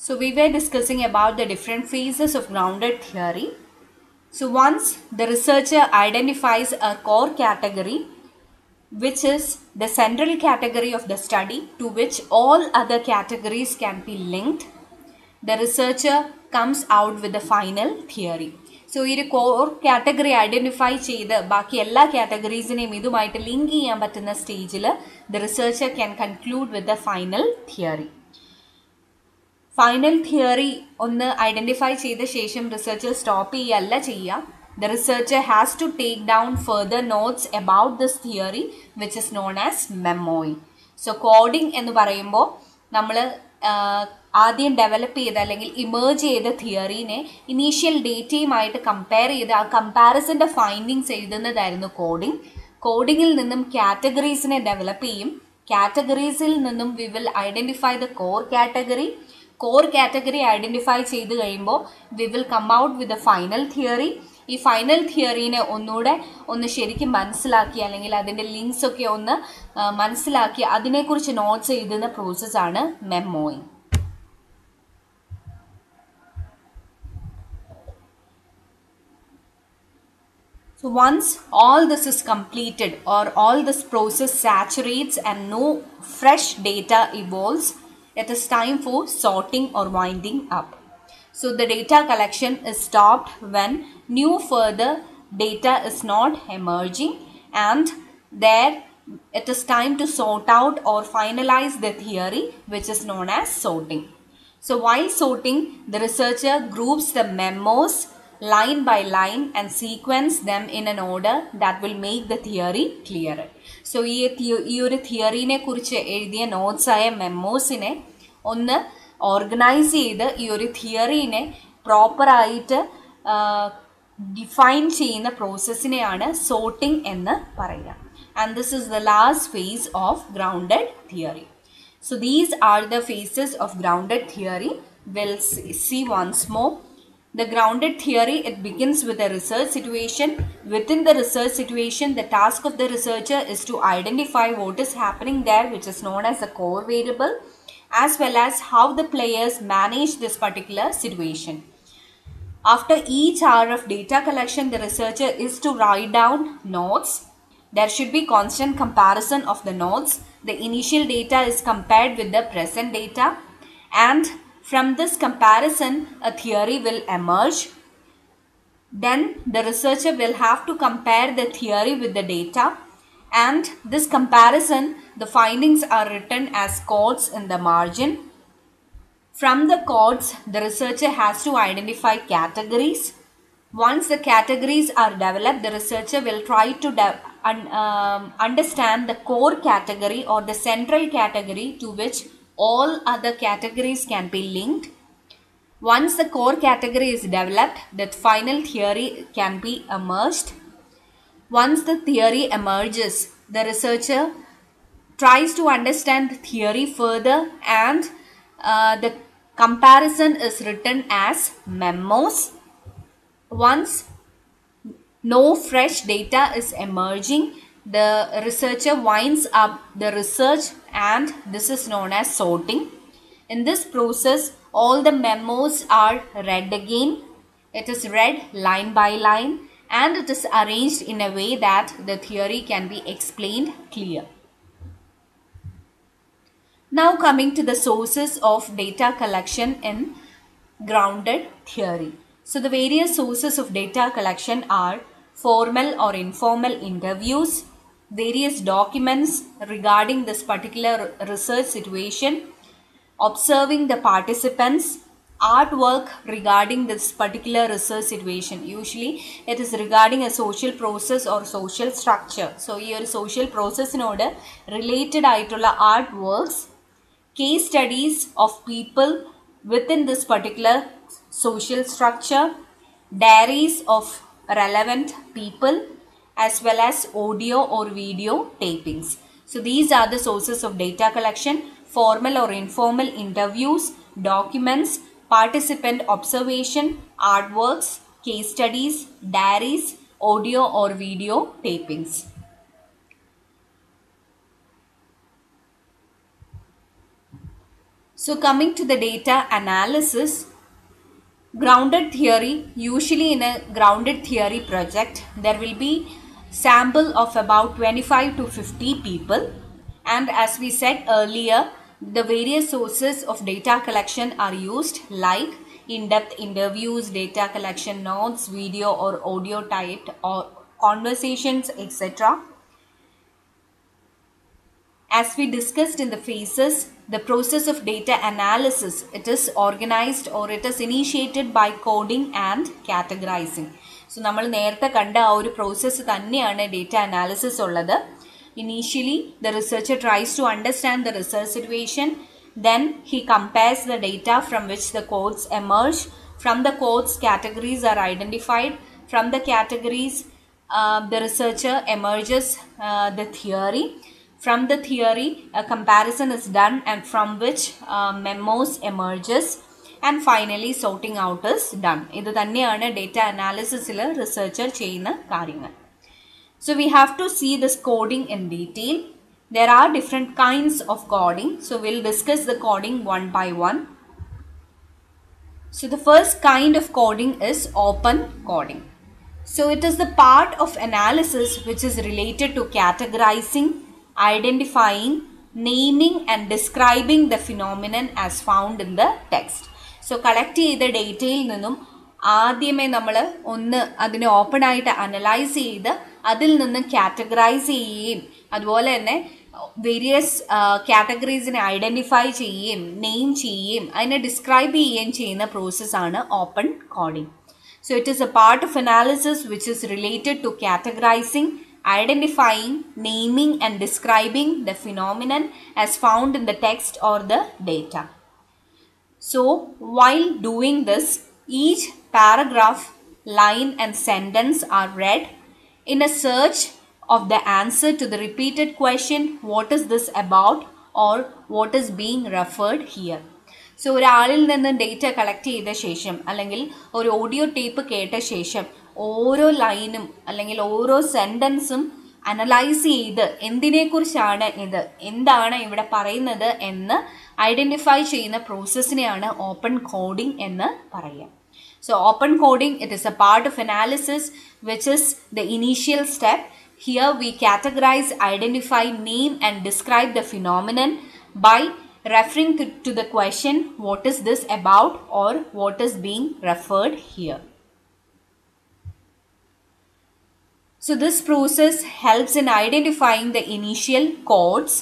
So we were discussing about the different phases of grounded theory. So once the researcher identifies a core category, which is the central category of the study to which all other categories can be linked, the researcher comes out with the final theory. So this core category identify ചെയ്ത് ബാക്കി എല്ലാ categoriesനെയും ഇതുമായിട്ട് link ചെയ്യാൻ പറ്റുന്ന സ്റ്റേജിൽ the researcher can conclude with the final theory. Final theory ഒന്ന് identify ചെയ്ത ശേഷം റിസർച്ചർ സ്റ്റോപ്പ് ചെയ്യല്ല ചെയ്യുക. The researcher has to take down further notes about this theory which is known as memoing. So coding എന്ന് പറയുമ്പോൾ നമ്മൾ ആദ്യം develop ചെയ്ത അല്ലെങ്കിൽ ഇമേർജ് ചെയ്ത തിയറീനെ ഇനീഷ്യൽ ഡേറ്റയുമായിട്ട് കമ്പയർ ചെയ്ത് ആ കമ്പാരിസൻ്റെ ഫൈൻഡിങ്സ് എഴുതുന്നതായിരുന്നു കോഡിംഗ്. കോഡിങ്ങിൽ നിന്നും കാറ്റഗറീസിനെ ഡെവലപ്പ് ചെയ്യും. കാറ്റഗറീസിൽ നിന്നും we will identify the core category. Core category identify ചെയ്ത് കഴിയുമ്പോൾ we will come out with a final theory. ഈ ഫൈനൽ തിയറീനെ ഒന്ന് ശരിക്കും മനസ്സിലാക്കി അല്ലെങ്കിൽ അതിൻ്റെ ലിങ്ക്സ് ഒക്കെ ഒന്ന് മനസ്സിലാക്കി അതിനെക്കുറിച്ച് നോട്ട്സ് എഴുതുന്ന പ്രോസസ്സാണ് മെമ്മോയിങ്. So once all this is completed or all this process saturates and no fresh data evolves, it is time for sorting or winding up. So the data collection is stopped when new further data is not emerging, and there it is time to sort out or finalize the theory which is known as sorting. So while sorting, the researcher groups the memos line by line and sequence them in an order that will make the theory clearer. So ഈ ഒരു തിയറീനെ കുറിച്ച് എഴുതിയ നോട്ട്സായ മെമ്മോസിനെ ഒന്ന് organise ചെയ്ത് ഈ ഒരു തിയറീനെ പ്രോപ്പറായിട്ട് define ചെയ്യുന്ന പ്രോസസ്സിനെയാണ് സോർട്ടിംഗ് എന്ന് പറയുക. And this is the last face of grounded theory. So these are the phases of grounded theory. We'll see once more. The grounded theory, it begins with a research situation. Within the research situation, the task of the researcher is to identify what is happening there, which is known as the core variable, as well as how the players manage this particular situation. After each hour of data collection, the researcher is to write down notes. There should be constant comparison of the notes. The initial data is compared with the present data, and from this comparison, a theory will emerge. Then the researcher will have to compare the theory with the data, and this comparison, the findings are written as codes in the margin. From the codes, the researcher has to identify categories. Once the categories are developed, the researcher will try to understand the core category or the central category to which all other categories can be linked. Once the core category is developed, the final theory can be emerged. Once the theory emerges, the researcher tries to understand the theory further, and the comparison is written as memos. Once no fresh data is emerging, the researcher winds up the research, and this is known as sorting. In this process, all the memos are read again. It is read line by line, and it is arranged in a way that the theory can be explained clear. Now coming to the sources of data collection in grounded theory. So the various sources of data collection are formal or informal interviews, various documents regarding this particular research situation, observing the participants, artwork regarding this particular research situation. Usually it is regarding a social process or social structure. So your social process node related aayittulla artworks, case studies of people within this particular social structure, diaries of relevant people, as well as audio or video tapings. So these are the sources of data collection: formal or informal interviews, documents, participant observation, artworks, case studies, diaries, audio or video tapings. So coming to the data analysis, grounded theory, usually in a grounded theory project, there will be sample of about 25 to 50 people, and as we said earlier, the various sources of data collection are used like in-depth interviews, data collection notes, video or audio typed or conversations, etc. As we discussed in the phases, the process of data analysis, it is organized or it is initiated by coding and categorizing. So നമ്മൾ നേരത്തെ കണ്ട ആ ഒരു process തന്നെയാണ് data analysis ഉള്ളത്. Initially, the researcher tries to understand the research situation. Then he compares the data from which the codes emerge. From the codes, categories are identified. From the categories, the researcher emerges the theory. From the theory, a comparison is done, and from which memos emerges, and finally sorting out is done. ഇത് തന്നെയാണ് data അനാലിസിസിൽ researcher ചെയ്യുന്ന കാര്യങ്ങൾ. So we have to see this coding in detail. There are different kinds of coding. So we'll discuss the coding one by one. So the first kind of coding is open coding. So it is the part of analysis which is related to categorizing, identifying, naming and describing the phenomenon as found in the text. So collect ചെയ്ത ഡേറ്റയിൽ നിന്നും ആദ്യമേ നമ്മൾ ഒന്ന് അതിനെ open ആയിട്ട് analyse ചെയ്ത് അതിൽ നിന്ന് കാറ്റഗറൈസ് ചെയ്യുകയും അതുപോലെ തന്നെ വേരിയസ് കാറ്റഗറീസിനെ ഐഡൻറ്റിഫൈ ചെയ്യുകയും നെയിം ചെയ്യുകയും അതിനെ ഡിസ്ക്രൈബ് ചെയ്യുകയും ചെയ്യുന്ന പ്രോസസ്സാണ് open coding. So it is a part of analysis which is related to categorizing, identifying, naming and describing the phenomenon as found in the text or the data. So while doing this, each paragraph, line and sentence are read in a search of the answer to the repeated question, what is this about, or what is being referred here. So ഒരാളിൽ നിന്ന് data collect ചെയ്ത ശേഷം അല്ലെങ്കിൽ ഒരു audio tape കേട്ട ശേഷം ഓരോ ലൈനും അല്ലെങ്കിൽ ഓരോ സെൻറ്റൻസും അനലൈസ് ചെയ്ത് എന്തിനെക്കുറിച്ചാണ് ഇത്, എന്താണ് ഇവിടെ പറയുന്നത് എന്ന് ഐഡൻറ്റിഫൈ ചെയ്യുന്ന പ്രോസസ്സിനെയാണ് ഓപ്പൺ കോഡിംഗ് എന്ന് പറയുക. So open coding, it is a part of analysis which is the initial step. Here we categorize, identify, name and describe the phenomenon by referring to the question, what is this about, or what is being referred here. So this process helps in identifying the initial codes.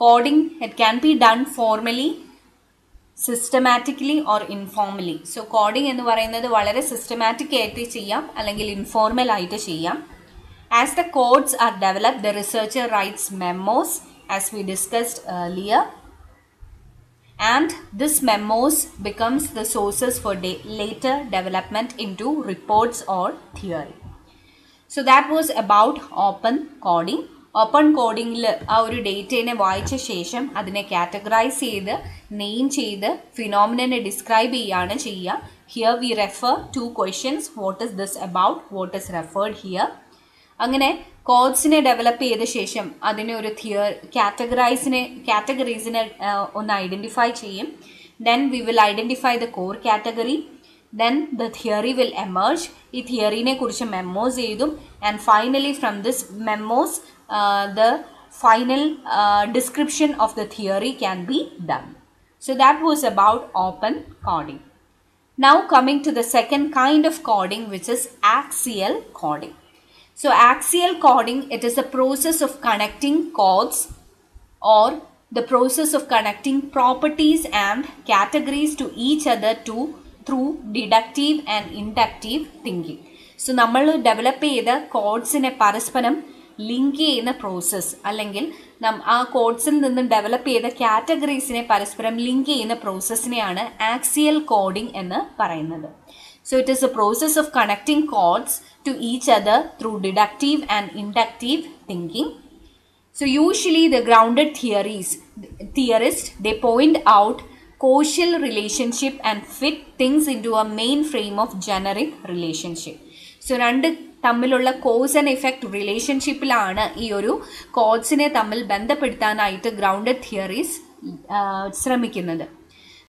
Coding, it can be done formally, systematically or informally. So coding എന്ന് പറയുന്നത് വളരെ systematic ആയിട്ട് ചെയ്യാം അല്ലെങ്കിൽ informal ആയിട്ട് ചെയ്യാം. As the codes are developed, the researcher writes memos as we discussed earlier, and this memos becomes the sources for later development into reports or theory. So that was about open coding. Open കോഡിങ്ങിൽ ആ ഒരു ഡേറ്റയെ വായിച്ച ശേഷം അതിനെ categorise ചെയ്ത് name ചെയ്ത് ഫിനോമിനനെ describe ചെയ്യുകയാണ് ചെയ്യുക. Here we refer two questions, what is this about, what is referred here. അങ്ങനെ കോഡ്സിനെ ഡെവലപ്പ് ചെയ്ത ശേഷം അതിനെ ഒരു കാറ്റഗറീസിനെ ഒന്ന് ഐഡൻറ്റിഫൈ ചെയ്യും. Then we will identify the core category. Then the theory will emerge. ഈ തിയറിനെ കുറിച്ച് മെമ്മോസ് എഴുതും. And finally from this memos the final description of the theory can be done. So that was about open coding. Now coming to the second kind of coding, which is axial coding. So axial coding, it is a process of connecting codes or the process of connecting properties and categories to each other through deductive and inductive thinking. So നമ്മൾ develop ചെയ്ത കോഡ്സിനെ പരസ്പരം link ചെയ്യുന്ന process അല്ലെങ്കിൽ ആ കോഡ്സിൽ നിന്നും develop ചെയ്ത കാറ്റഗറീസിനെ പരസ്പരം link ചെയ്യുന്ന പ്രോസസ്സിനെയാണ് ആക്സിയൽ കോഡിംഗ് എന്ന് പറയുന്നത്. So it is a process of connecting codes to each other through deductive and inductive thinking. So usually the grounded theorists, they point out causal relationship and fit things into a main frame of generic relationship. So രണ്ട് തമ്മിലുള്ള cause and effect റിലേഷൻഷിപ്പിലാണ് ഈ ഒരു കോഡ്സിനെ തമ്മിൽ ബന്ധപ്പെടുത്താനായിട്ട് grounded theories ശ്രമിക്കുന്നത്.